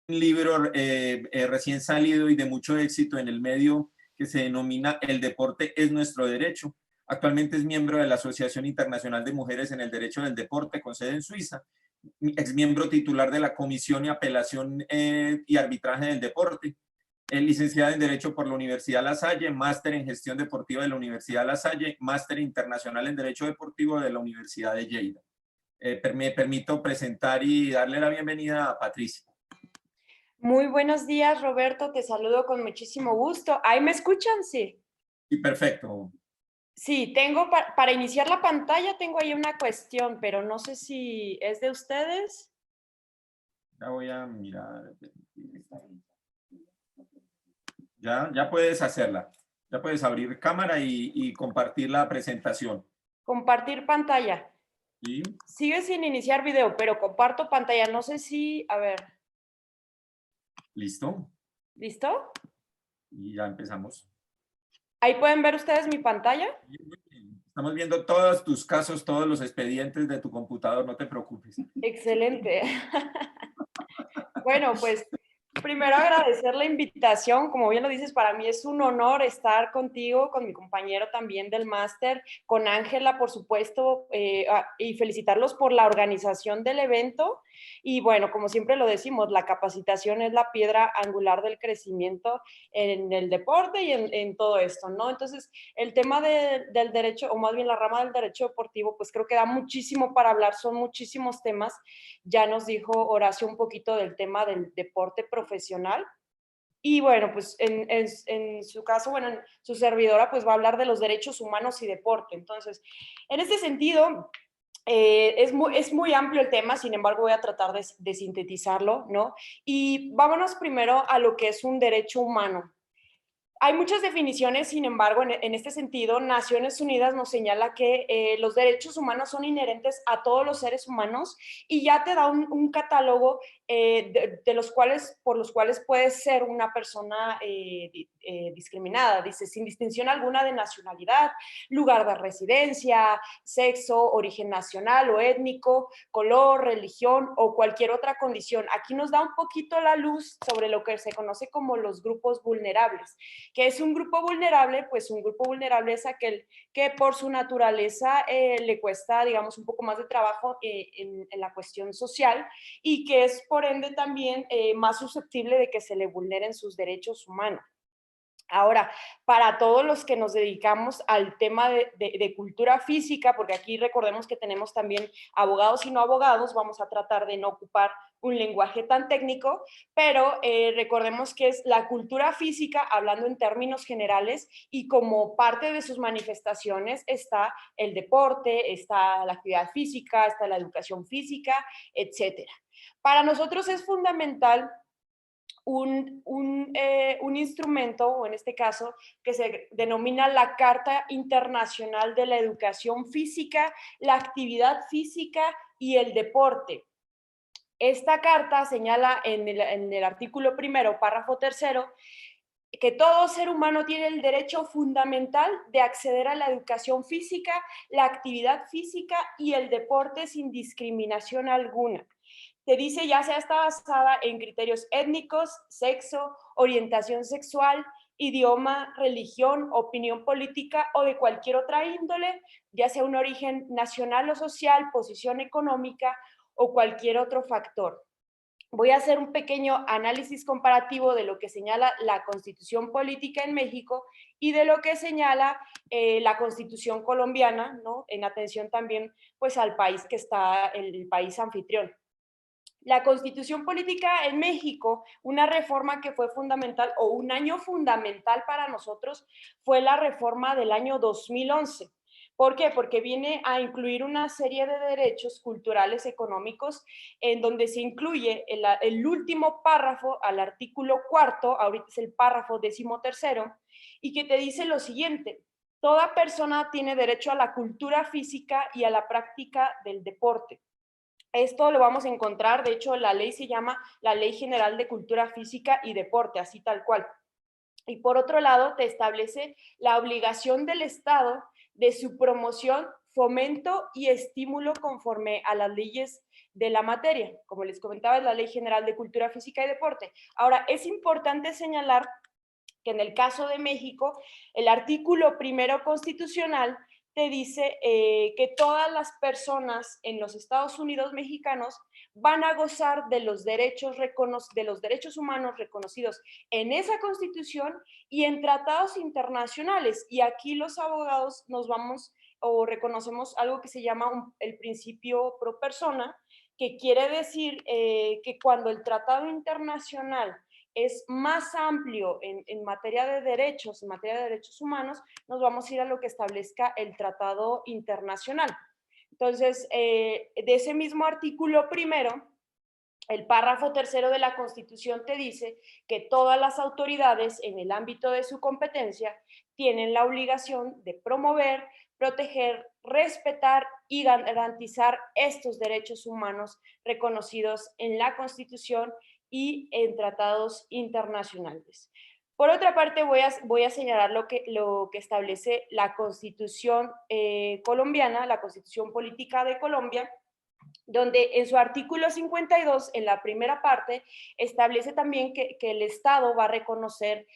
libro recién salido y de mucho éxito en el medio que se denomina El deporte es nuestro derecho. Actualmente es miembro de la Asociación Internacional de Mujeres en el Derecho del Deporte, con sede en Suiza. Ex miembro titular de la Comisión y Apelación y Arbitraje del Deporte. Licenciada en Derecho por la Universidad La Salle, máster en Gestión Deportiva de la Universidad La Salle, máster internacional en Derecho Deportivo de la Universidad de Lleida. Me permito presentar y darle la bienvenida a Patricia. Muy buenos días, Roberto. Te saludo con muchísimo gusto. ¿Ahí me escuchan? Sí. Sí, perfecto. Sí, tengo para iniciar la pantalla, tengo ahí una cuestión, pero no sé si es de ustedes. Ya voy a mirar. Ya puedes hacerla. Ya puedes abrir cámara y compartir la presentación. Compartir pantalla. ¿Sí? Sigue sin iniciar video, pero comparto pantalla. No sé si, a ver, ¿Listo? ¿listo? Y ya empezamos. Ahí pueden ver ustedes mi pantalla. Estamos viendo todos tus casos, todos los expedientes de tu computador, no te preocupes. Excelente. Bueno, pues primero agradecer la invitación, como bien lo dices, para mí es un honor estar contigo, con mi compañero también del máster, con Ángela, por supuesto, y felicitarlos por la organización del evento. Y bueno, como siempre lo decimos, la capacitación es la piedra angular del crecimiento en el deporte y en todo esto, ¿no? Entonces, el tema del derecho, o más bien la rama del derecho deportivo, pues creo que da muchísimo para hablar, son muchísimos temas. Ya nos dijo Horacio un poquito del tema del deporte profesional. Y bueno, pues en su caso, bueno, en su servidora, pues va a hablar de los derechos humanos y deporte. Entonces, en este sentido, es muy amplio el tema, sin embargo, voy a tratar de sintetizarlo, ¿no? Y vámonos primero a lo que es un derecho humano. Hay muchas definiciones, sin embargo, en este sentido, Naciones Unidas nos señala que los derechos humanos son inherentes a todos los seres humanos y ya te da un catálogo de los cuales, por los cuales puedes ser una persona discriminada. Dice, sin distinción alguna de nacionalidad, lugar de residencia, sexo, origen nacional o étnico, color, religión o cualquier otra condición. Aquí nos da un poquito la luz sobre lo que se conoce como los grupos vulnerables. ¿Qué es un grupo vulnerable? Pues un grupo vulnerable es aquel que por su naturaleza le cuesta, digamos, un poco más de trabajo en la cuestión social y que es por ende también más susceptible de que se le vulneren sus derechos humanos. Ahora, para todos los que nos dedicamos al tema de cultura física, porque aquí recordemos que tenemos también abogados y no abogados, vamos a tratar de no ocupar un lenguaje tan técnico, pero recordemos que es la cultura física, hablando en términos generales, y como parte de sus manifestaciones está el deporte, está la actividad física, está la educación física, etcétera. Para nosotros es fundamental un instrumento, o en este caso, que se denomina la Carta Internacional de la Educación Física, la Actividad Física y el Deporte. Esta carta señala en el artículo primero, párrafo tercero, que todo ser humano tiene el derecho fundamental de acceder a la educación física, la actividad física y el deporte sin discriminación alguna. Te dice ya sea está basada en criterios étnicos, sexo, orientación sexual, idioma, religión, opinión política o de cualquier otra índole, ya sea un origen nacional o social, posición económica o cualquier otro factor. Voy a hacer un pequeño análisis comparativo de lo que señala la Constitución Política en México y de lo que señala la Constitución colombiana, ¿no? En atención también pues al país que está, el país anfitrión. La Constitución Política en México, una reforma que fue fundamental o un año fundamental para nosotros fue la reforma del año 2011. ¿Por qué? Porque viene a incluir una serie de derechos culturales económicos en donde se incluye el último párrafo al artículo cuarto, ahorita es el párrafo 13º, y que te dice lo siguiente: toda persona tiene derecho a la cultura física y a la práctica del deporte. Esto lo vamos a encontrar, de hecho, la ley se llama la Ley General de Cultura Física y Deporte, así tal cual. Y por otro lado, te establece la obligación del Estado de su promoción, fomento y estímulo conforme a las leyes de la materia. Como les comentaba, es la Ley General de Cultura Física y Deporte. Ahora, es importante señalar que en el caso de México, el artículo primero constitucional te dice que todas las personas en los Estados Unidos mexicanos van a gozar de los derechos humanos reconocidos en esa Constitución y en tratados internacionales. Y aquí los abogados nos vamos o reconocemos algo que se llama el principio pro persona, que quiere decir que cuando el tratado internacional es más amplio en materia de derechos, en materia de derechos humanos, nos vamos a ir a lo que establezca el tratado internacional. Entonces, de ese mismo artículo primero, el párrafo tercero de la Constitución te dice que todas las autoridades en el ámbito de su competencia tienen la obligación de promover, proteger, respetar y garantizar estos derechos humanos reconocidos en la Constitución y en tratados internacionales. Por otra parte, voy a señalar lo que establece la Constitución colombiana, la Constitución Política de Colombia, donde en su artículo 52, en la primera parte, establece también que el Estado va a reconoce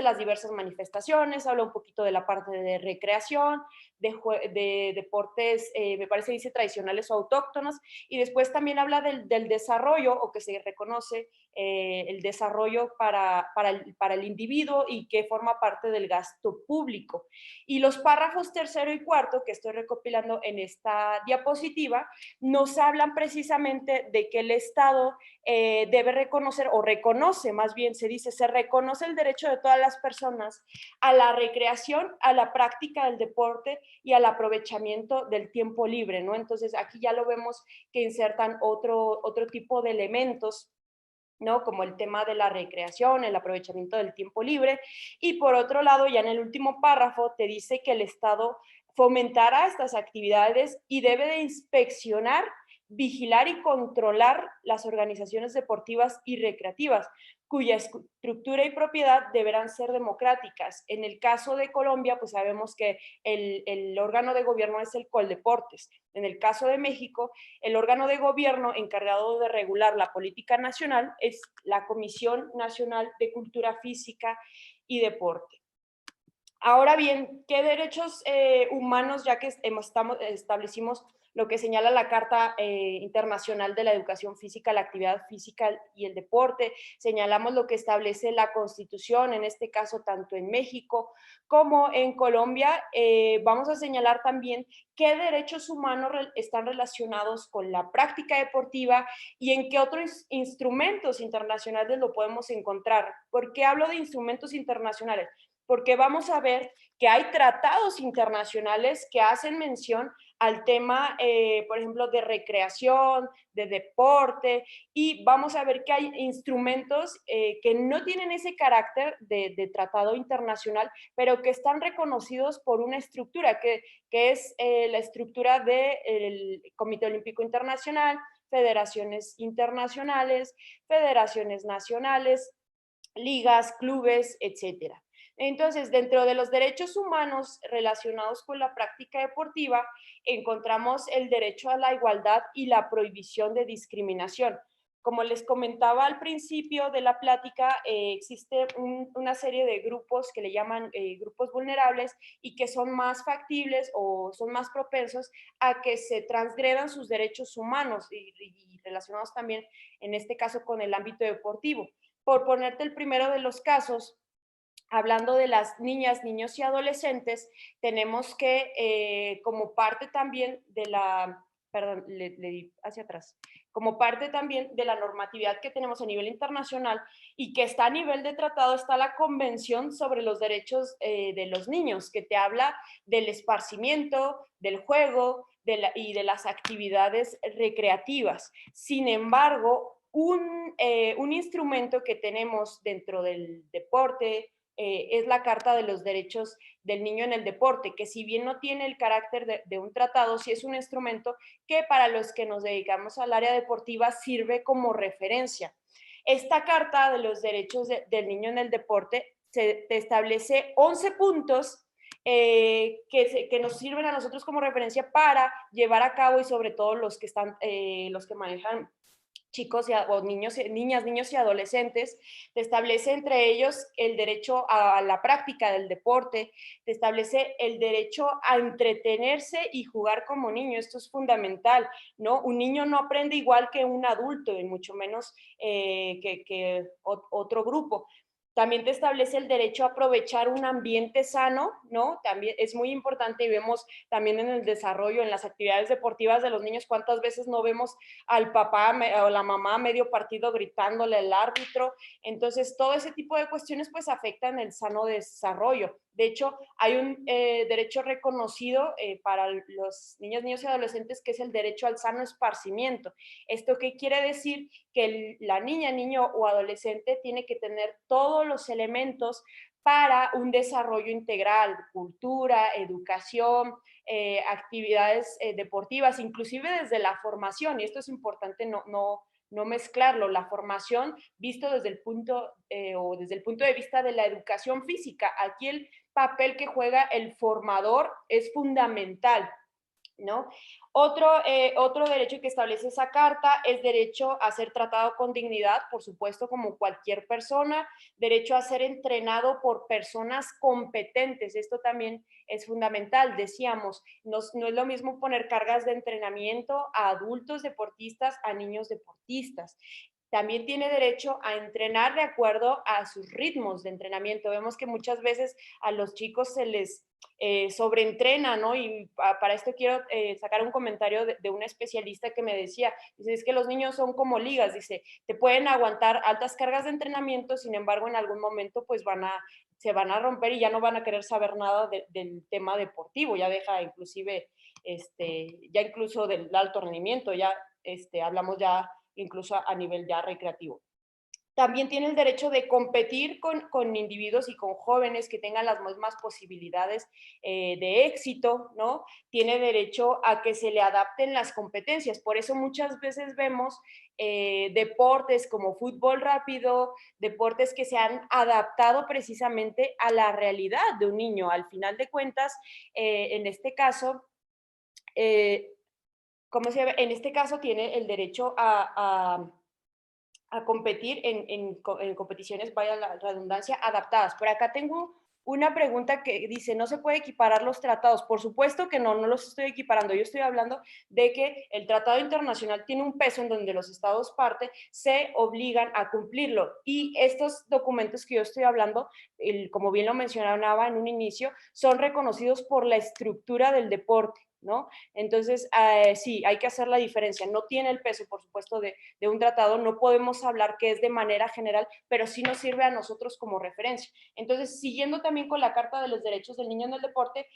las diversas manifestaciones, habla un poquito de la parte de recreación, de deportes, me parece dice tradicionales o autóctonos, y después también habla del desarrollo, o que se reconoce el desarrollo para el individuo y que forma parte del gasto público. Y los párrafos tercero y cuarto, que estoy recopilando en esta diapositiva, nos hablan precisamente de que el Estado debe reconocer, o reconoce más bien, se reconoce el derecho de todas las personas a la recreación, a la práctica del deporte y al aprovechamiento del tiempo libre, ¿no? Entonces aquí ya lo vemos que insertan otro tipo de elementos, ¿no? Como el tema de la recreación, el aprovechamiento del tiempo libre. Y por otro lado, ya en el último párrafo te dice que el Estado fomentará estas actividades y debe de inspeccionar, vigilar y controlar las organizaciones deportivas y recreativas, cuya estructura y propiedad deberán ser democráticas. En el caso de Colombia, pues sabemos que el órgano de gobierno es el Coldeportes. En el caso de México, el órgano de gobierno encargado de regular la política nacional es la Comisión Nacional de Cultura Física y Deporte. Ahora bien, ¿qué derechos humanos, ya que establecimos lo que señala la Carta Internacional de la Educación Física, la actividad física y el deporte? Señalamos lo que establece la Constitución, en este caso tanto en México como en Colombia. Vamos a señalar también qué derechos humanos están relacionados con la práctica deportiva y en qué otros instrumentos internacionales lo podemos encontrar. ¿Por qué hablo de instrumentos internacionales? Porque vamos a ver que hay tratados internacionales que hacen mención al tema, por ejemplo, de recreación, de deporte, y vamos a ver que hay instrumentos que no tienen ese carácter de tratado internacional, pero que están reconocidos por una estructura, que es la estructura del Comité Olímpico Internacional, federaciones internacionales, federaciones nacionales, ligas, clubes, etcétera. Entonces, dentro de los derechos humanos relacionados con la práctica deportiva, encontramos el derecho a la igualdad y la prohibición de discriminación. Como les comentaba al principio de la plática, existe una serie de grupos que le llaman grupos vulnerables y que son más factibles o son más propensos a que se transgredan sus derechos humanos y relacionados también, en este caso, con el ámbito deportivo. Por ponerte el primero de los casos, hablando de las niñas, niños y adolescentes, tenemos que, como parte también de la, perdón, le di hacia atrás, como parte también de la normatividad que tenemos a nivel internacional y que está a nivel de tratado, está la Convención sobre los Derechos de los Niños, que te habla del esparcimiento, del juego y de las actividades recreativas. Sin embargo, un instrumento que tenemos dentro del deporte, es la Carta de los Derechos del Niño en el Deporte, que si bien no tiene el carácter de un tratado, sí es un instrumento que para los que nos dedicamos al área deportiva sirve como referencia. Esta Carta de los Derechos del Niño en el Deporte te establece 11 puntos que nos sirven a nosotros como referencia para llevar a cabo, y sobre todo los que manejan chicos o niños, niñas, niños y adolescentes, te establece entre ellos el derecho a la práctica del deporte, te establece el derecho a entretenerse y jugar como niño. Esto es fundamental, ¿no? Un niño no aprende igual que un adulto, y mucho menos que otro grupo. También te establece el derecho a aprovechar un ambiente sano, ¿no? También es muy importante, y vemos también en el desarrollo, en las actividades deportivas de los niños, cuántas veces no vemos al papá o la mamá medio partido gritándole al árbitro. Entonces, todo ese tipo de cuestiones pues afectan el sano desarrollo. De hecho, hay un derecho reconocido para los niños, niños y adolescentes, que es el derecho al sano esparcimiento. ¿Esto qué quiere decir? Que la niña, niño o adolescente tiene que tener todos los elementos para un desarrollo integral: cultura, educación, actividades deportivas, inclusive desde la formación. Y esto es importante no mezclarlo, la formación visto desde el punto o desde el punto de vista de la educación física. Aquí el papel que juega el formador es fundamental, ¿no? Otro derecho que establece esa carta es derecho a ser tratado con dignidad, por supuesto, como cualquier persona, derecho a ser entrenado por personas competentes. Esto también es fundamental. Decíamos, no es lo mismo poner cargas de entrenamiento a adultos deportistas, a niños deportistas. También tiene derecho a entrenar de acuerdo a sus ritmos de entrenamiento. Vemos que muchas veces a los chicos se les sobreentrena, ¿no? Y para esto quiero sacar un comentario de una especialista que me decía, dice, es que los niños son como ligas, dice, te pueden aguantar altas cargas de entrenamiento, sin embargo, en algún momento pues se van a romper y ya no van a querer saber nada del tema deportivo, ya deja inclusive, ya incluso del alto rendimiento, ya hablamos ya incluso a nivel ya recreativo. También tiene el derecho de competir con individuos y con jóvenes que tengan las mismas posibilidades de éxito, ¿no? Tiene derecho a que se le adapten las competencias. Por eso muchas veces vemos deportes como fútbol rápido, deportes que se han adaptado precisamente a la realidad de un niño. Al final de cuentas, en este caso, ¿cómo se llama? En este caso tiene el derecho a competir en competiciones, vaya la redundancia, adaptadas. Por acá tengo una pregunta que dice, ¿no se puede equiparar los tratados? Por supuesto que no los estoy equiparando. Yo estoy hablando de que el tratado internacional tiene un peso en donde los estados parte se obligan a cumplirlo. Y estos documentos que yo estoy hablando, como bien lo mencionaba en un inicio, son reconocidos por la estructura del deporte, ¿no? Entonces, sí, hay que hacer la diferencia. No tiene el peso, por supuesto, de un tratado, no podemos hablar que es de manera general, pero sí nos sirve a nosotros como referencia. Entonces, siguiendo también con la Carta de los Derechos del Niño en el Deporte,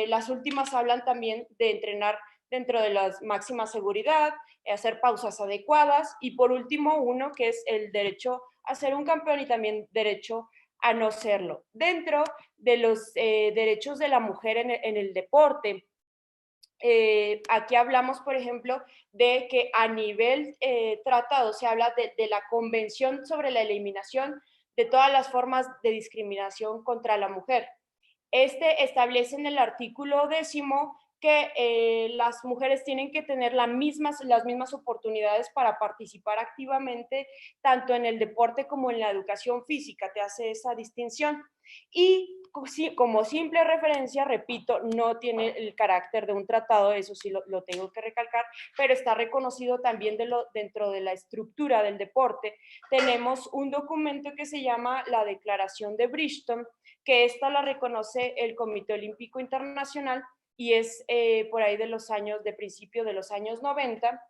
las últimas hablan también de entrenar dentro de la máxima seguridad, hacer pausas adecuadas, y por último, uno que es el derecho a ser un campeón y también derecho a no serlo. Dentro de los derechos de la mujer en el deporte, aquí hablamos, por ejemplo, de que a nivel tratado se habla de la Convención sobre la Eliminación de todas las formas de discriminación contra la mujer. Establece en el artículo 10 que las mujeres tienen que tener las mismas oportunidades para participar activamente, tanto en el deporte como en la educación física, te hace esa distinción. Y como simple referencia, repito, no tiene el carácter de un tratado, eso sí lo tengo que recalcar, pero está reconocido también dentro de la estructura del deporte. Tenemos un documento que se llama la Declaración de Bridgton, que esta la reconoce el Comité Olímpico Internacional y es por ahí de principio de los años 90,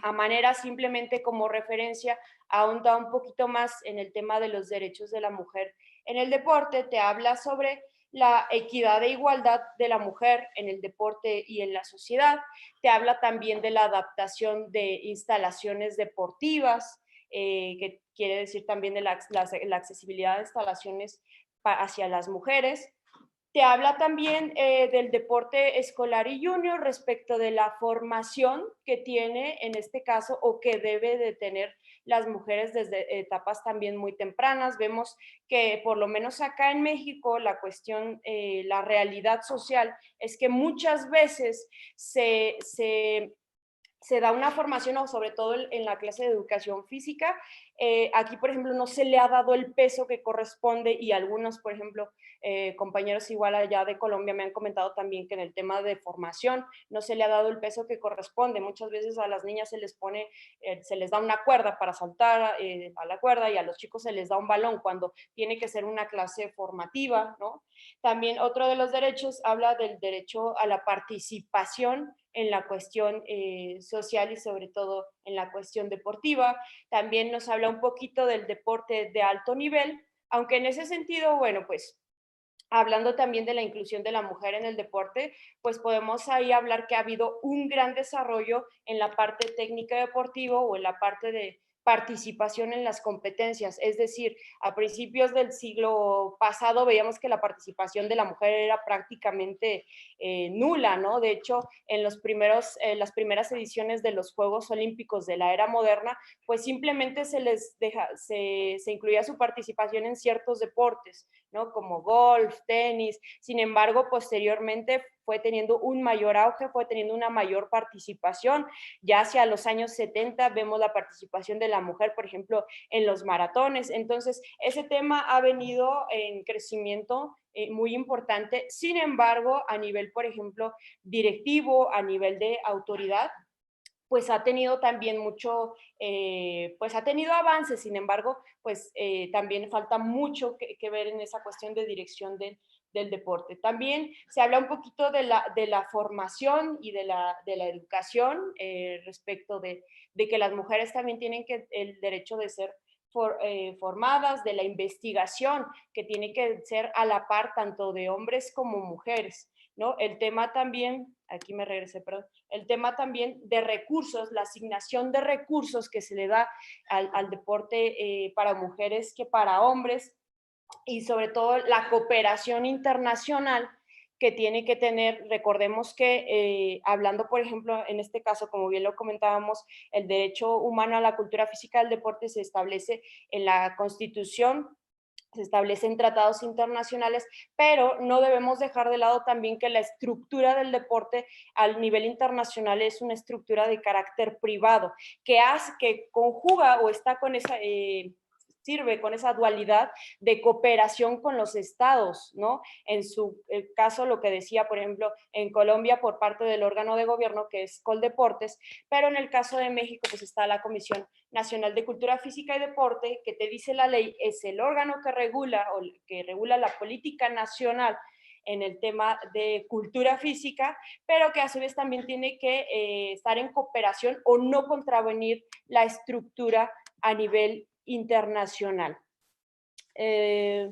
a manera simplemente como referencia, ahonda un poquito más en el tema de los derechos de la mujer en el deporte, te habla sobre la equidad e igualdad de la mujer en el deporte y en la sociedad, te habla también de la adaptación de instalaciones deportivas, que quiere decir también de la accesibilidad de instalaciones hacia las mujeres. Te habla también del deporte escolar y junior respecto de la formación que tiene en este caso o que debe de tener las mujeres desde etapas también muy tempranas. Vemos que por lo menos acá en México la cuestión, la realidad social es que muchas veces se da una formación, o sobre todo en la clase de educación física. Aquí, por ejemplo, no se le ha dado el peso que corresponde, y algunos, por ejemplo, compañeros igual allá de Colombia me han comentado también que en el tema de formación no se le ha dado el peso que corresponde. Muchas veces a las niñas se les pone, se les da una cuerda para saltar a la cuerda, y a los chicos se les da un balón cuando tiene que ser una clase formativa, ¿no? También otro de los derechos habla del derecho a la participación en la cuestión social y sobre todo en la cuestión deportiva. También nos habla un poquito del deporte de alto nivel, aunque en ese sentido, bueno, pues hablando también de la inclusión de la mujer en el deporte, pues podemos ahí hablar que ha habido un gran desarrollo en la parte técnica deportiva o en la parte de participación en las competencias. Es decir, a principios del siglo pasado veíamos que la participación de la mujer era prácticamente nula, ¿no? De hecho, en las primeras ediciones de los Juegos Olímpicos de la era moderna, pues simplemente se incluía su participación en ciertos deportes, ¿no? Como golf, tenis. Sin embargo, posteriormente fue teniendo un mayor auge, fue teniendo una mayor participación. Ya hacia los años 70 vemos la participación de la mujer, por ejemplo, en los maratones. Entonces, ese tema ha venido en crecimiento muy importante. Sin embargo, a nivel, por ejemplo, directivo, a nivel de autoridad, pues ha tenido también mucho, pues ha tenido avances. Sin embargo, pues también falta mucho que ver en esa cuestión de dirección del deporte. También se habla un poquito de la formación y de la educación respecto de que las mujeres también tienen el derecho de ser formadas, de la investigación, que tiene que ser a la par tanto de hombres como mujeres, ¿no? El tema también, aquí me regresé, perdón, el tema también de recursos, la asignación de recursos que se le da al deporte para mujeres que para hombres, y sobre todo la cooperación internacional que tiene que tener. Recordemos que hablando, por ejemplo, en este caso, como bien lo comentábamos, el derecho humano a la cultura física del deporte se establece en la Constitución, se establecen tratados internacionales, pero no debemos dejar de lado también que la estructura del deporte al nivel internacional es una estructura de carácter privado, que conjuga o está con esa... sirve con esa dualidad de cooperación con los estados, ¿no? En su caso, lo que decía, por ejemplo, en Colombia por parte del órgano de gobierno que es Coldeportes, pero en el caso de México pues está la Comisión Nacional de Cultura Física y Deporte, que te dice la ley, es el órgano que regula la política nacional en el tema de cultura física, pero que a su vez también tiene que estar en cooperación o no contravenir la estructura a nivel internacional. Eh,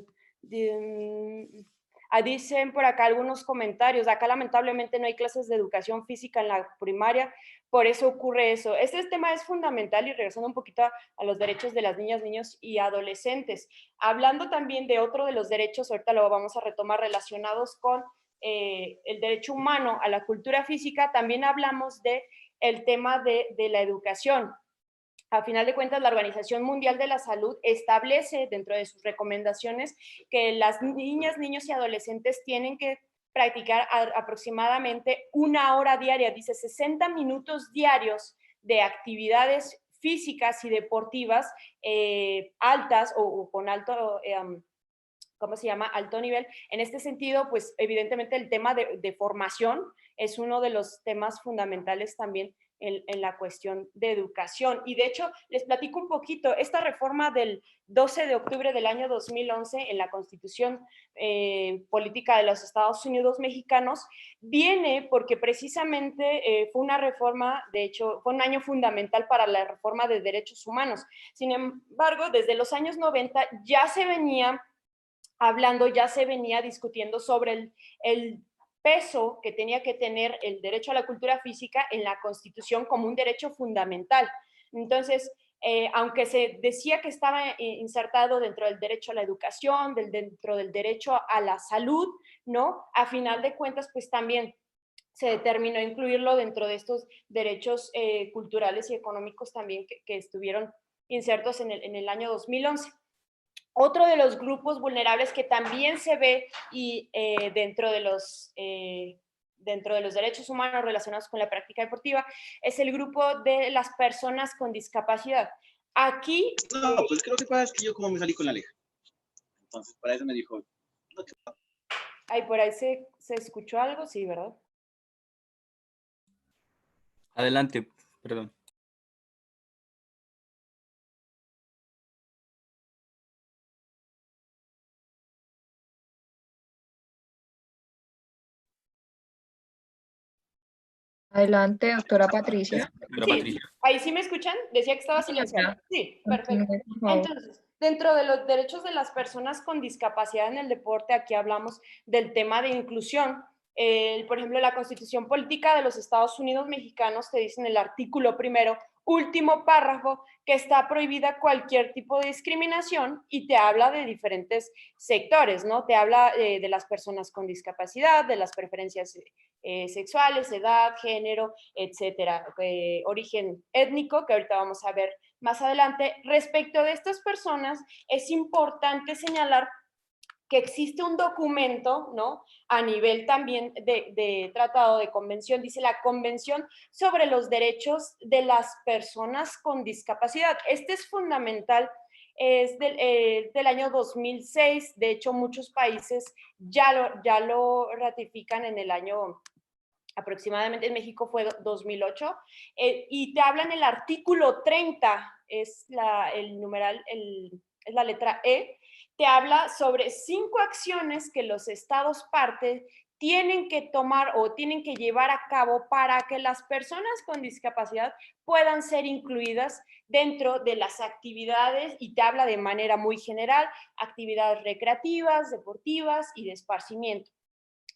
dicen por acá algunos comentarios. Acá lamentablemente no hay clases de educación física en la primaria, por eso ocurre eso. Este tema es fundamental, y regresando un poquito a los derechos de las niñas, niños y adolescentes. Hablando también de otro de los derechos, ahorita lo vamos a retomar, relacionados con el derecho humano a la cultura física, también hablamos de el tema de la educación. A final de cuentas, la Organización Mundial de la Salud establece dentro de sus recomendaciones que las niñas, niños y adolescentes tienen que practicar aproximadamente 1 hora diaria, dice 60 minutos diarios de actividades físicas y deportivas altas o con alto, ¿cómo se llama? Alto nivel. En este sentido, pues evidentemente el tema de formación es uno de los temas fundamentales también en la cuestión de educación. Y de hecho, les platico un poquito, esta reforma del 12 de octubre del año 2011 en la Constitución Política de los Estados Unidos Mexicanos viene porque precisamente fue una reforma, de hecho, fue un año fundamental para la reforma de derechos humanos. Sin embargo, desde los años 90 ya se venía hablando, ya se venía discutiendo sobre el peso que tenía que tener el derecho a la cultura física en la Constitución como un derecho fundamental. Entonces, aunque se decía que estaba insertado dentro del derecho a la educación, dentro del derecho a la salud, ¿no? A final de cuentas, pues también se determinó incluirlo dentro de estos derechos culturales y económicos también que estuvieron insertos en el año 2011. Otro de los grupos vulnerables que también se ve y dentro de los derechos humanos relacionados con la práctica deportiva es el grupo de las personas con discapacidad. Aquí... No, pues creo que pasa es que yo como me salí con la Aleja. Entonces, para eso me dijo... No, ay, por ahí se escuchó algo, sí, ¿verdad? Adelante, perdón. Adelante, doctora Patricia. Doctora Sí, Patricia. ahí sí me escuchan, decía que estaba Sí, silenciada. señora. Sí, perfecto. Continúe, por favor. Entonces, dentro de los derechos de las personas con discapacidad en el deporte, aquí hablamos del tema de inclusión. Por ejemplo, la Constitución Política de los Estados Unidos Mexicanos te dice en el artículo primero, último párrafo, que está prohibida cualquier tipo de discriminación y te habla de diferentes sectores, ¿no? Te habla de las personas con discapacidad, de las preferencias sexuales, edad, género, etcétera, origen étnico, que ahorita vamos a ver más adelante. Respecto de estas personas, es importante señalar que existe un documento, ¿no? A nivel también de tratado de convención, dice la Convención sobre los Derechos de las Personas con Discapacidad. Este es fundamental, es del año 2006, de hecho muchos países ya lo ratifican en el año aproximadamente, en México fue 2008, y te habla en el artículo 30, es el numeral, es la letra E, te habla sobre 5 acciones que los estados partes tienen que tomar o tienen que llevar a cabo para que las personas con discapacidad puedan ser incluidas dentro de las actividades, y te habla de manera muy general, actividades recreativas, deportivas y de esparcimiento.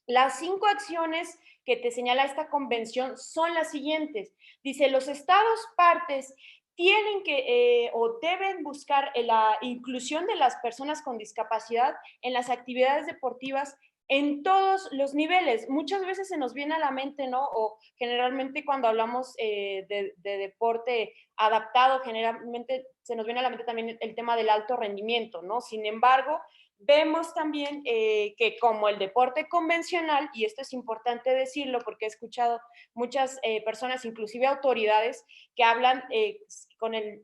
Las 5 acciones que te señala esta convención son las siguientes. Dice, los estados partes tienen que o deben buscar la inclusión de las personas con discapacidad en las actividades deportivas en todos los niveles. Muchas veces se nos viene a la mente, ¿no? O generalmente cuando hablamos de deporte adaptado, generalmente se nos viene a la mente también el tema del alto rendimiento, ¿no? Sin embargo, vemos también que como el deporte convencional, y esto es importante decirlo porque he escuchado muchas personas, inclusive autoridades, que hablan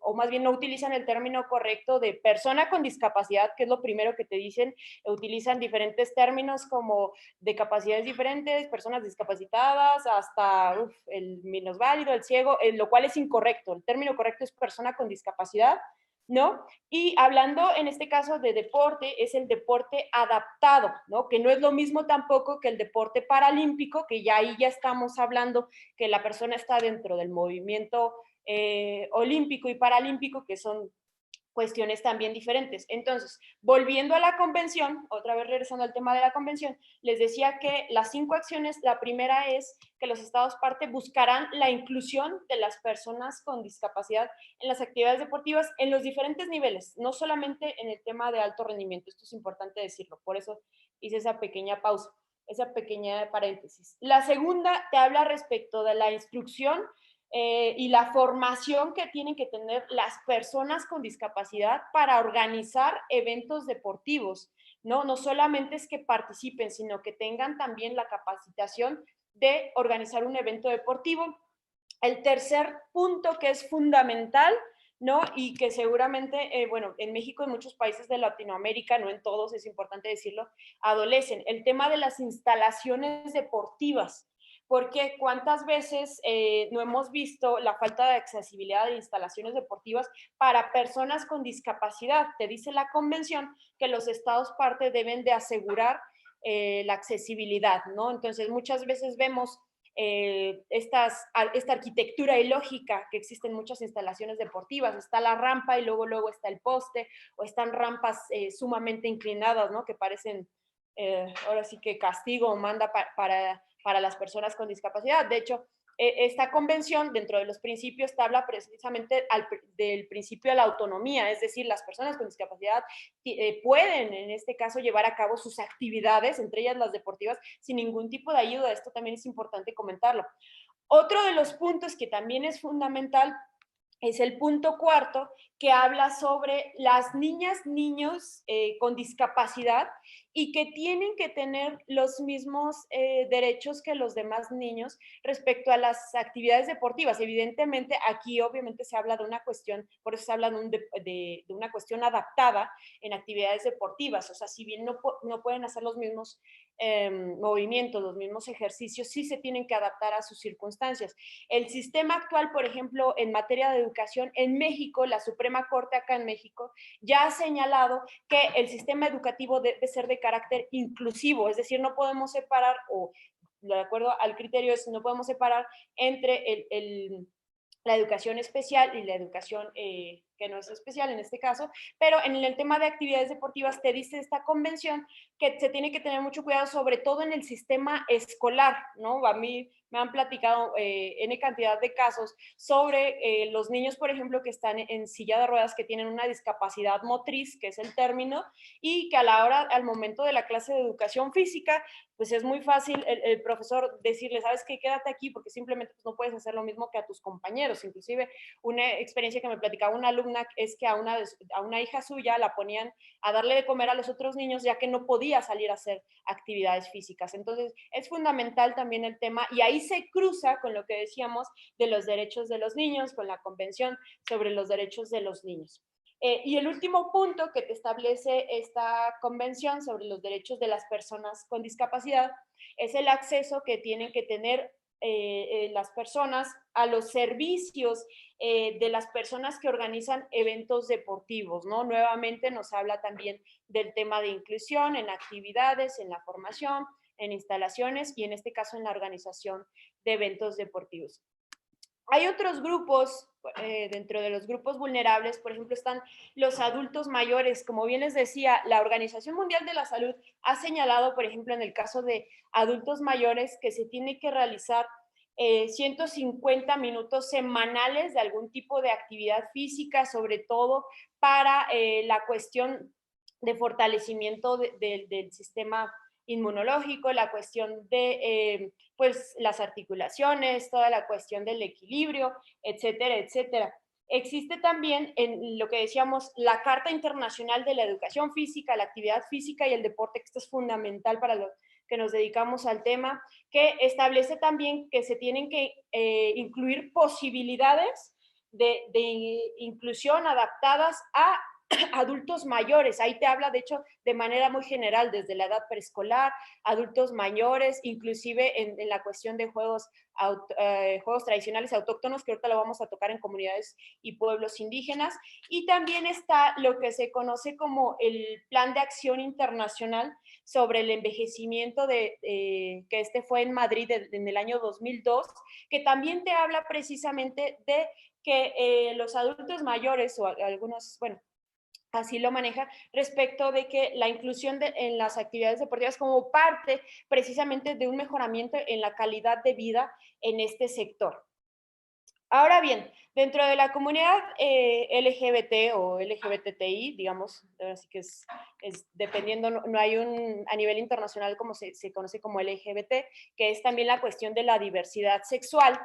o más bien no utilizan el término correcto de persona con discapacidad, que es lo primero que te dicen, utilizan diferentes términos como de capacidades diferentes, personas discapacitadas, hasta el minusválido, el ciego, lo cual es incorrecto. El término correcto es persona con discapacidad, ¿no? Y hablando en este caso de deporte, es el deporte adaptado, ¿no? Que no es lo mismo tampoco que el deporte paralímpico, que ya ahí ya estamos hablando que la persona está dentro del movimiento olímpico y paralímpico, que son cuestiones también diferentes. Entonces, volviendo a la convención, otra vez regresando al tema de la convención, les decía que las 5 acciones, la primera es que los estados parte buscarán la inclusión de las personas con discapacidad en las actividades deportivas en los diferentes niveles, no solamente en el tema de alto rendimiento. Esto es importante decirlo, por eso hice esa pequeña pausa, esa pequeña paréntesis. La segunda te habla respecto de la instrucción y la formación que tienen que tener las personas con discapacidad para organizar eventos deportivos, ¿no? No solamente es que participen, sino que tengan también la capacitación de organizar un evento deportivo. El tercer punto que es fundamental, ¿no? Y que seguramente, bueno, en México y en muchos países de Latinoamérica, no en todos, es importante decirlo, adolecen, el tema de las instalaciones deportivas. Porque cuántas veces no hemos visto la falta de accesibilidad de instalaciones deportivas para personas con discapacidad. Te dice la convención que los estados parte deben de asegurar la accesibilidad, ¿no? Entonces muchas veces vemos esta arquitectura ilógica que existe en muchas instalaciones deportivas. Está la rampa y luego está el poste, o están rampas sumamente inclinadas, ¿no? Que parecen ahora sí que castigo o manda para las personas con discapacidad. De hecho, esta convención, dentro de los principios, te habla precisamente del principio de la autonomía, es decir, las personas con discapacidad pueden, en este caso, llevar a cabo sus actividades, entre ellas las deportivas, sin ningún tipo de ayuda. Esto también es importante comentarlo. Otro de los puntos que también es fundamental es el punto cuarto, que habla sobre las niñas, niños con discapacidad y que tienen que tener los mismos derechos que los demás niños respecto a las actividades deportivas. Evidentemente, aquí obviamente se habla de una cuestión, por eso se habla de una cuestión adaptada en actividades deportivas. O sea, si bien no pueden hacer los mismos movimientos, los mismos ejercicios, sí se tienen que adaptar a sus circunstancias. El sistema actual, por ejemplo, en materia de educación en México, la Suprema Corte acá en México, ya ha señalado que el sistema educativo debe ser de carácter inclusivo, es decir, no podemos separar, o de acuerdo al criterio, no podemos separar entre la educación especial y la educación que no es especial en este caso, pero en el tema de actividades deportivas te dice esta convención que se tiene que tener mucho cuidado, sobre todo en el sistema escolar, ¿no? A mí me han platicado N cantidad de casos sobre los niños, por ejemplo, que están en silla de ruedas, que tienen una discapacidad motriz, que es el término, y que al momento de la clase de educación física, pues es muy fácil el profesor decirle, ¿sabes qué? Quédate aquí porque simplemente pues, no puedes hacer lo mismo que a tus compañeros. Inclusive una experiencia que me platicaba una alumna es que a una hija suya la ponían a darle de comer a los otros niños ya que no podía salir a hacer actividades físicas. Entonces es fundamental también el tema y ahí se cruza con lo que decíamos de los derechos de los niños, con la Convención sobre los Derechos de los Niños. Y el último punto que te establece esta convención sobre los derechos de las personas con discapacidad es el acceso que tienen que tener las personas a los servicios de las personas que organizan eventos deportivos, ¿no? Nuevamente nos habla también del tema de inclusión en actividades, en la formación, en instalaciones y en este caso en la organización de eventos deportivos. Hay otros grupos, dentro de los grupos vulnerables, por ejemplo, están los adultos mayores. Como bien les decía, la Organización Mundial de la Salud ha señalado, por ejemplo, en el caso de adultos mayores, que se tiene que realizar 150 minutos semanales de algún tipo de actividad física, sobre todo para la cuestión de fortalecimiento del sistema inmunológico, la cuestión de pues las articulaciones, toda la cuestión del equilibrio, etcétera, etcétera. Existe también en lo que decíamos la Carta Internacional de la Educación Física, la actividad física y el deporte, que esto es fundamental para los que nos dedicamos al tema, que establece también que se tienen que incluir posibilidades de inclusión adaptadas a adultos mayores. Ahí te habla, de hecho, de manera muy general, desde la edad preescolar, adultos mayores, inclusive en la cuestión de juegos tradicionales autóctonos, que ahorita lo vamos a tocar en comunidades y pueblos indígenas. Y también está lo que se conoce como el Plan de Acción Internacional sobre el envejecimiento, que este fue en Madrid en el año 2002, que también te habla precisamente de que los adultos mayores o algunos, bueno, así lo maneja, respecto de que la inclusión en las actividades deportivas como parte precisamente de un mejoramiento en la calidad de vida en este sector. Ahora bien, dentro de la comunidad LGBT o LGBTI, digamos, así que es dependiendo, no hay a nivel internacional como se conoce como LGBT, que es también la cuestión de la diversidad sexual.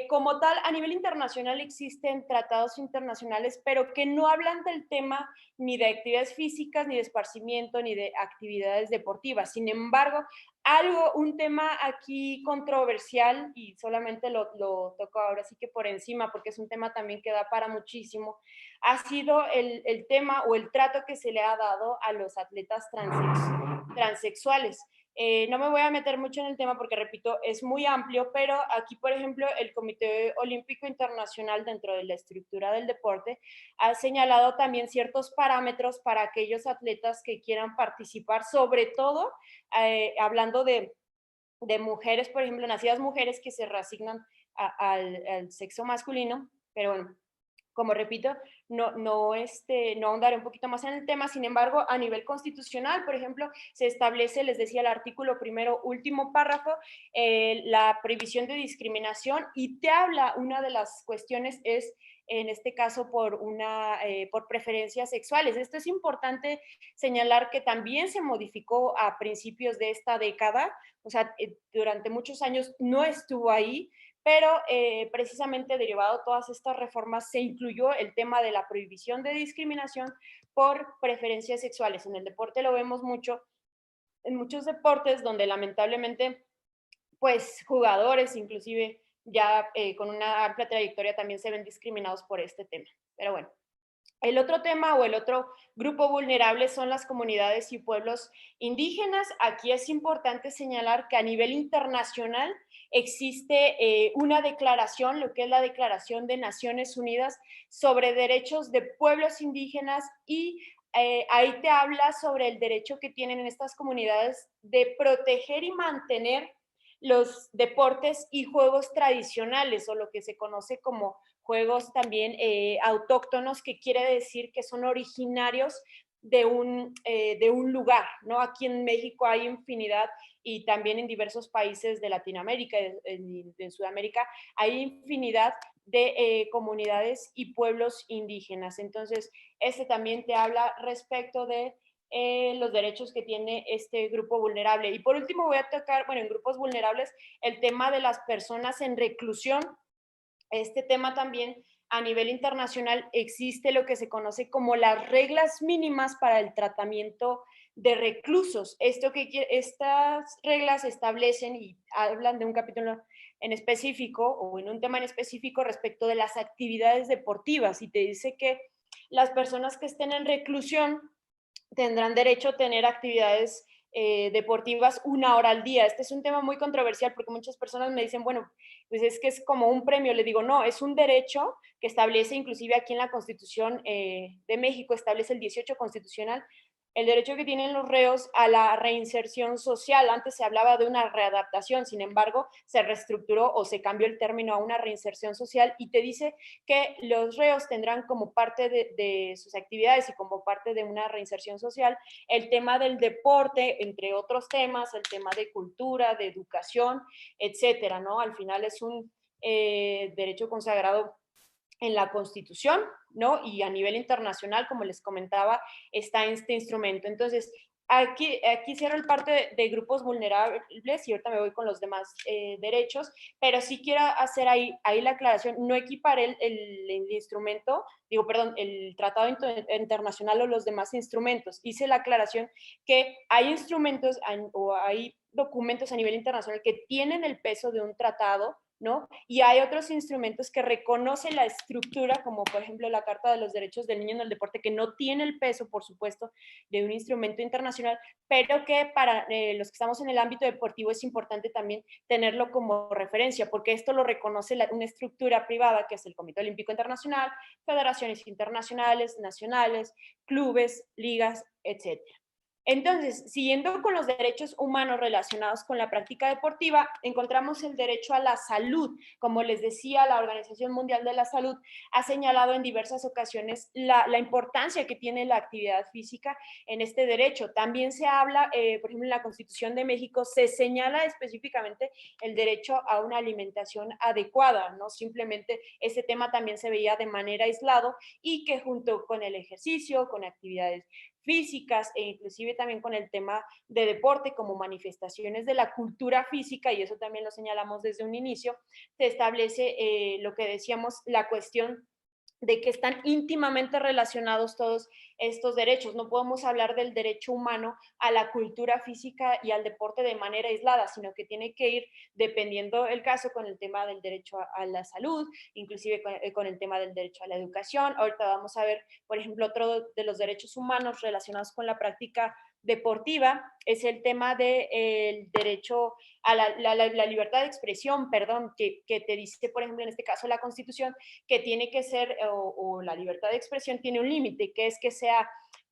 Como tal, a nivel internacional existen tratados internacionales, pero que no hablan del tema ni de actividades físicas, ni de esparcimiento, ni de actividades deportivas. Sin embargo, un tema aquí controversial, y solamente lo toco ahora sí que por encima, porque es un tema también que da para muchísimo, ha sido el tema o el trato que se le ha dado a los atletas transexuales. No me voy a meter mucho en el tema porque, repito, es muy amplio, pero aquí, por ejemplo, el Comité Olímpico Internacional, dentro de la estructura del deporte, ha señalado también ciertos parámetros para aquellos atletas que quieran participar, sobre todo hablando de mujeres, por ejemplo, nacidas mujeres que se reasignan al sexo masculino, pero bueno, como repito, no ahondaré un poquito más en el tema. Sin embargo, a nivel constitucional, por ejemplo, se establece, les decía, el artículo primero, último párrafo, la prohibición de discriminación, y te habla, una de las cuestiones es, en este caso, por preferencias sexuales. Esto es importante señalar que también se modificó a principios de esta década, o sea, durante muchos años no estuvo ahí, pero precisamente derivado de todas estas reformas se incluyó el tema de la prohibición de discriminación por preferencias sexuales. En el deporte lo vemos mucho, en muchos deportes donde lamentablemente pues jugadores inclusive ya con una amplia trayectoria también se ven discriminados por este tema. Pero bueno, el otro tema o el otro grupo vulnerable son las comunidades y pueblos indígenas. Aquí es importante señalar que a nivel internacional existe una declaración, lo que es la Declaración de Naciones Unidas sobre derechos de pueblos indígenas y ahí te habla sobre el derecho que tienen estas comunidades de proteger y mantener los deportes y juegos tradicionales o lo que se conoce como juegos también autóctonos, que quiere decir que son originarios de un lugar, ¿no? Aquí en México hay infinidad y también en diversos países de Latinoamérica, de Sudamérica, hay infinidad de comunidades y pueblos indígenas. Entonces, este también te habla respecto de los derechos que tiene este grupo vulnerable. Y por último voy a tocar, bueno, en grupos vulnerables, el tema de las personas en reclusión. Este tema también a nivel internacional existe lo que se conoce como las reglas mínimas para el tratamiento de reclusos. Estas reglas establecen y hablan de un capítulo en específico o en un tema en específico respecto de las actividades deportivas y te dice que las personas que estén en reclusión tendrán derecho a tener actividades deportivas 1 hora al día. Este es un tema muy controversial porque muchas personas me dicen, bueno, pues es que es como un premio. Le digo, no, es un derecho que establece, inclusive aquí en la Constitución de México, establece el 18 constitucional, el derecho que tienen los reos a la reinserción social. Antes se hablaba de una readaptación, sin embargo, se reestructuró o se cambió el término a una reinserción social y te dice que los reos tendrán como parte de sus actividades y como parte de una reinserción social el tema del deporte, entre otros temas, el tema de cultura, de educación, etcétera, ¿no? Al final es un derecho consagrado en la Constitución, ¿no? Y a nivel internacional, como les comentaba, está este instrumento. Entonces, aquí cierro el parte de grupos vulnerables y ahorita me voy con los demás derechos, pero sí quiero hacer ahí la aclaración, no equiparé el instrumento, digo, perdón, el tratado internacional o los demás instrumentos. Hice la aclaración que hay instrumentos o hay documentos a nivel internacional que tienen el peso de un tratado, ¿no? Y hay otros instrumentos que reconocen la estructura, como por ejemplo la Carta de los Derechos del Niño en el Deporte, que no tiene el peso, por supuesto, de un instrumento internacional, pero que para los que estamos en el ámbito deportivo es importante también tenerlo como referencia, porque esto lo reconoce una estructura privada, que es el Comité Olímpico Internacional, federaciones internacionales, nacionales, clubes, ligas, etcétera. Entonces, siguiendo con los derechos humanos relacionados con la práctica deportiva, encontramos el derecho a la salud. Como les decía, la Organización Mundial de la Salud ha señalado en diversas ocasiones la importancia que tiene la actividad física en este derecho. También se habla, por ejemplo, en la Constitución de México se señala específicamente el derecho a una alimentación adecuada, no simplemente ese tema también se veía de manera aislado y que junto con el ejercicio, con actividades físicas e inclusive también con el tema de deporte como manifestaciones de la cultura física, y eso también lo señalamos desde un inicio, se establece lo que decíamos, la cuestión de que están íntimamente relacionados todos estos derechos. No podemos hablar del derecho humano a la cultura física y al deporte de manera aislada, sino que tiene que ir, dependiendo el caso, con el tema del derecho a la salud, inclusive con el tema del derecho a la educación. Ahorita vamos a ver, por ejemplo, otro de los derechos humanos relacionados con la práctica deportiva es el tema del derecho a la libertad de expresión, perdón, que te dice, por ejemplo, en este caso la Constitución, que tiene que ser, o la libertad de expresión tiene un límite, que es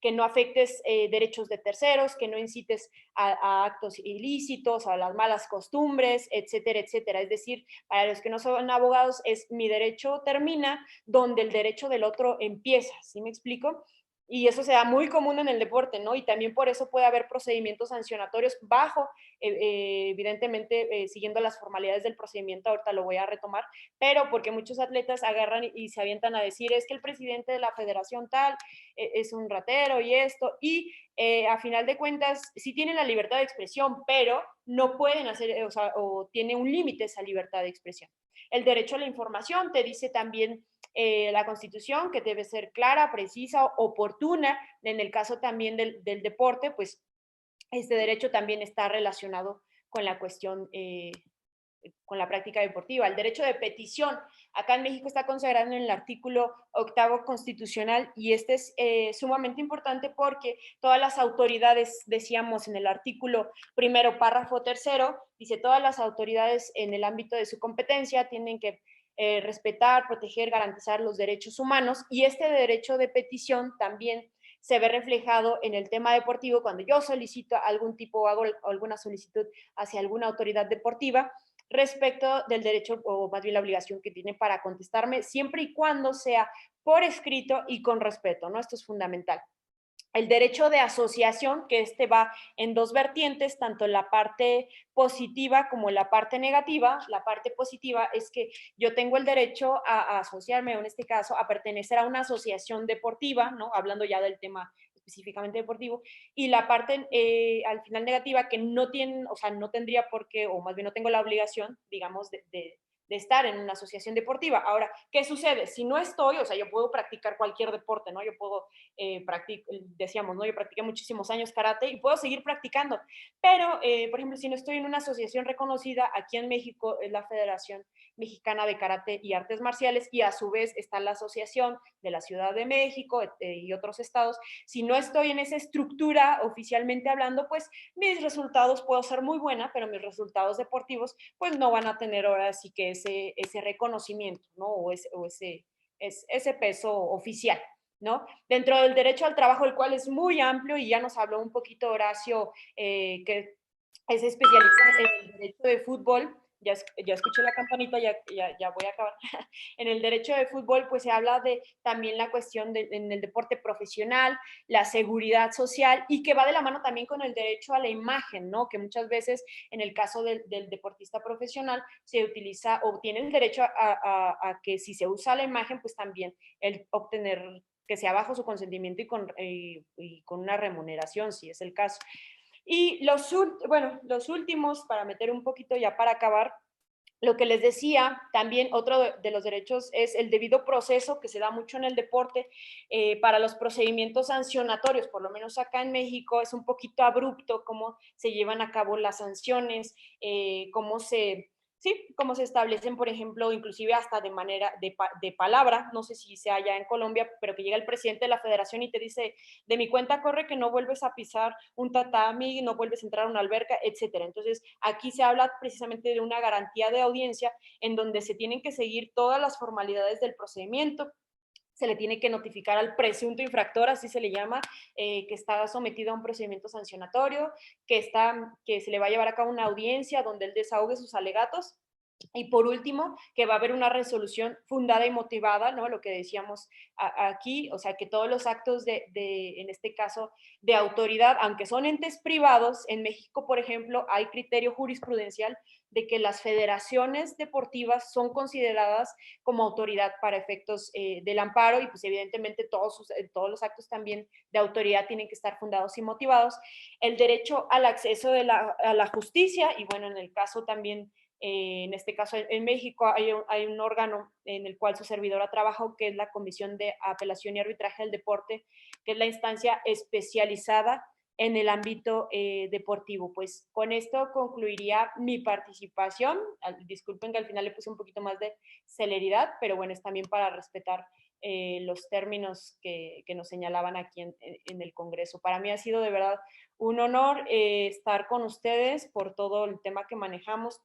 que no afectes derechos de terceros, que no incites a actos ilícitos, a las malas costumbres, etcétera, etcétera. Es decir, para los que no son abogados, mi derecho termina donde el derecho del otro empieza, ¿sí me explico? Y eso se da muy común en el deporte, ¿no? Y también por eso puede haber procedimientos sancionatorios bajo, evidentemente, siguiendo las formalidades del procedimiento, ahorita lo voy a retomar, pero porque muchos atletas agarran y se avientan a decir, es que el presidente de la federación tal es un ratero y esto, y a final de cuentas sí tienen la libertad de expresión, pero no pueden hacer, o tiene un límite esa libertad de expresión. El derecho a la información te dice también la Constitución que debe ser clara, precisa, oportuna. En el caso también del deporte, pues este derecho también está relacionado con la cuestión, con la práctica deportiva. El derecho de petición, acá en México está consagrado en el artículo 8º constitucional, y este es sumamente importante porque todas las autoridades, decíamos en el artículo 1º, párrafo 3º, dice todas las autoridades en el ámbito de su competencia tienen que respetar, proteger, garantizar los derechos humanos, y este derecho de petición también se ve reflejado en el tema deportivo. Cuando yo solicito algún tipo, hago alguna solicitud hacia alguna autoridad deportiva respecto del derecho, o más bien la obligación que tiene para contestarme, siempre y cuando sea por escrito y con respeto, ¿no? Esto es fundamental. El derecho de asociación, que este va en dos vertientes, tanto en la parte positiva como en la parte negativa. La parte positiva es que yo tengo el derecho a asociarme, o en este caso, a pertenecer a una asociación deportiva, ¿no? Hablando ya del tema específicamente deportivo, y la parte al final negativa, que no tienen, o sea, no tendría por qué, o más bien no tengo la obligación, digamos, de estar en una asociación deportiva. Ahora, ¿qué sucede? Si no estoy, o sea, yo puedo practicar cualquier deporte, ¿no? Yo puedo decíamos, ¿no? Yo practiqué muchísimos años karate y puedo seguir practicando, pero, por ejemplo, si no estoy en una asociación reconocida, aquí en México es la Federación Mexicana de Karate y Artes Marciales, y a su vez está la Asociación de la Ciudad de México y otros estados. Si no estoy en esa estructura oficialmente hablando, pues mis resultados puedo ser muy buena, pero mis resultados deportivos pues no van a tener ahora sí que ese reconocimiento, ¿no? O ese peso oficial, ¿no? Dentro del derecho al trabajo, el cual es muy amplio, y ya nos habló un poquito Horacio, que es especialista en el derecho de fútbol. Ya escuché la campanita, ya voy a acabar. En el derecho de fútbol, pues se habla de también la cuestión en el deporte profesional, la seguridad social, y que va de la mano también con el derecho a la imagen, ¿no? Que muchas veces en el caso del deportista profesional se utiliza, o tiene el derecho a que si se usa la imagen, pues también el obtener que sea bajo su consentimiento y con una remuneración, si es el caso. Y los últimos, para meter un poquito ya para acabar, lo que les decía, también otro de los derechos es el debido proceso, que se da mucho en el deporte, para los procedimientos sancionatorios. Por lo menos acá en México es un poquito abrupto cómo se llevan a cabo las sanciones, cómo se establecen, por ejemplo, inclusive hasta de manera de palabra. No sé si sea allá en Colombia, pero que llega el presidente de la federación y te dice, de mi cuenta corre que no vuelves a pisar un tatami, no vuelves a entrar a una alberca, etcétera. Entonces, aquí se habla precisamente de una garantía de audiencia en donde se tienen que seguir todas las formalidades del procedimiento. Se le tiene que notificar al presunto infractor, así se le llama, que está sometido a un procedimiento sancionatorio, que se le va a llevar a cabo una audiencia donde él desahogue sus alegatos. Y por último, que va a haber una resolución fundada y motivada, ¿no? Lo que decíamos aquí, o sea, que todos los actos en este caso, de autoridad, aunque son entes privados, en México, por ejemplo, hay criterio jurisprudencial de que las federaciones deportivas son consideradas como autoridad para efectos del amparo, y pues evidentemente todos los actos también de autoridad tienen que estar fundados y motivados. El derecho al acceso a la justicia, y bueno, en el caso también, en este caso en México hay un órgano en el cual su servidora trabajó, que es la Comisión de Apelación y Arbitraje del Deporte, que es la instancia especializada en el ámbito deportivo. Pues con esto concluiría mi participación. Disculpen que al final le puse un poquito más de celeridad, pero bueno, es también para respetar los términos que nos señalaban aquí en el Congreso. Para mí ha sido de verdad un honor estar con ustedes por todo el tema que manejamos.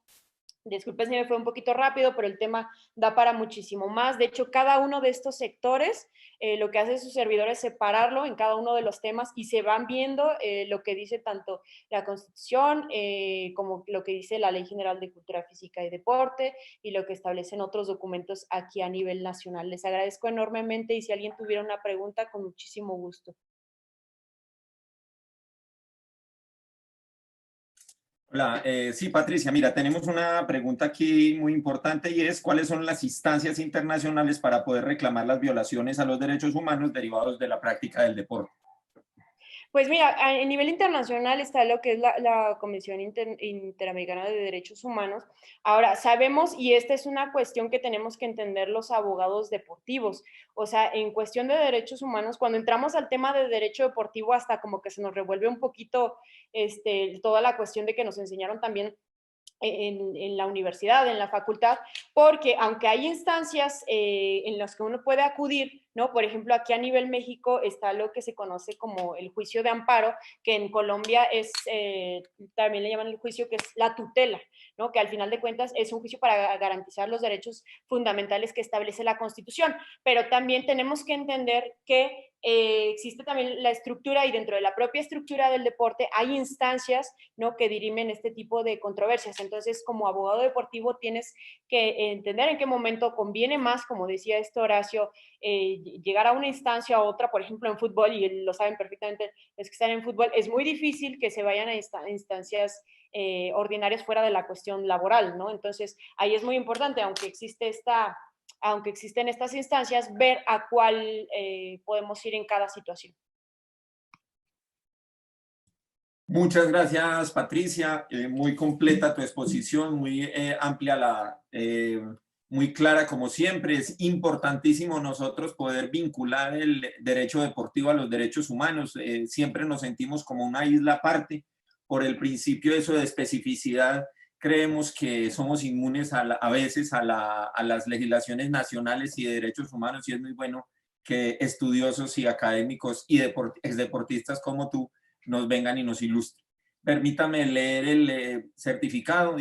Disculpen si me fue un poquito rápido, pero el tema da para muchísimo más. De hecho, cada uno de estos sectores, lo que hace su servidor es separarlo en cada uno de los temas, y se van viendo lo que dice tanto la Constitución como lo que dice la Ley General de Cultura Física y Deporte, y lo que establecen otros documentos aquí a nivel nacional. Les agradezco enormemente, y si alguien tuviera una pregunta, con muchísimo gusto. Hola, sí, Patricia, mira, tenemos una pregunta aquí muy importante y es ¿cuáles son las instancias internacionales para poder reclamar las violaciones a los derechos humanos derivados de la práctica del deporte? Pues mira, a nivel internacional está lo que es la Convención Interamericana de Derechos Humanos. Ahora, sabemos, y esta es una cuestión que tenemos que entender los abogados deportivos, o sea, en cuestión de derechos humanos, cuando entramos al tema de derecho deportivo, hasta como que se nos revuelve un poquito toda la cuestión de que nos enseñaron también en la universidad, en la facultad, porque aunque hay instancias en las que uno puede acudir, ¿no? Por ejemplo, aquí a nivel México está lo que se conoce como el juicio de amparo, que en Colombia es, también le llaman el juicio que es la tutela, ¿no? Que al final de cuentas es un juicio para garantizar los derechos fundamentales que establece la Constitución, pero también tenemos que entender que existe también la estructura y dentro de la propia estructura del deporte hay instancias, ¿no? Que dirimen este tipo de controversias. Entonces, como abogado deportivo tienes que entender en qué momento conviene más, como decía Horacio, llegar a una instancia a otra, por ejemplo en fútbol, y lo saben perfectamente los que están en fútbol, es muy difícil que se vayan a instancias ordinarias fuera de la cuestión laboral, ¿no? Entonces, ahí es muy importante, aunque existen estas instancias, ver a cuál podemos ir en cada situación. Muchas gracias, Patricia. Muy completa tu exposición, muy amplia, muy clara como siempre. Es importantísimo nosotros poder vincular el derecho deportivo a los derechos humanos. Siempre nos sentimos como una isla aparte por el principio eso de especificidad. Creemos que somos inmunes a veces a las legislaciones nacionales y de derechos humanos y es muy bueno que estudiosos y académicos y exdeportistas como tú nos vengan y nos ilustren. Permítame leer el certificado.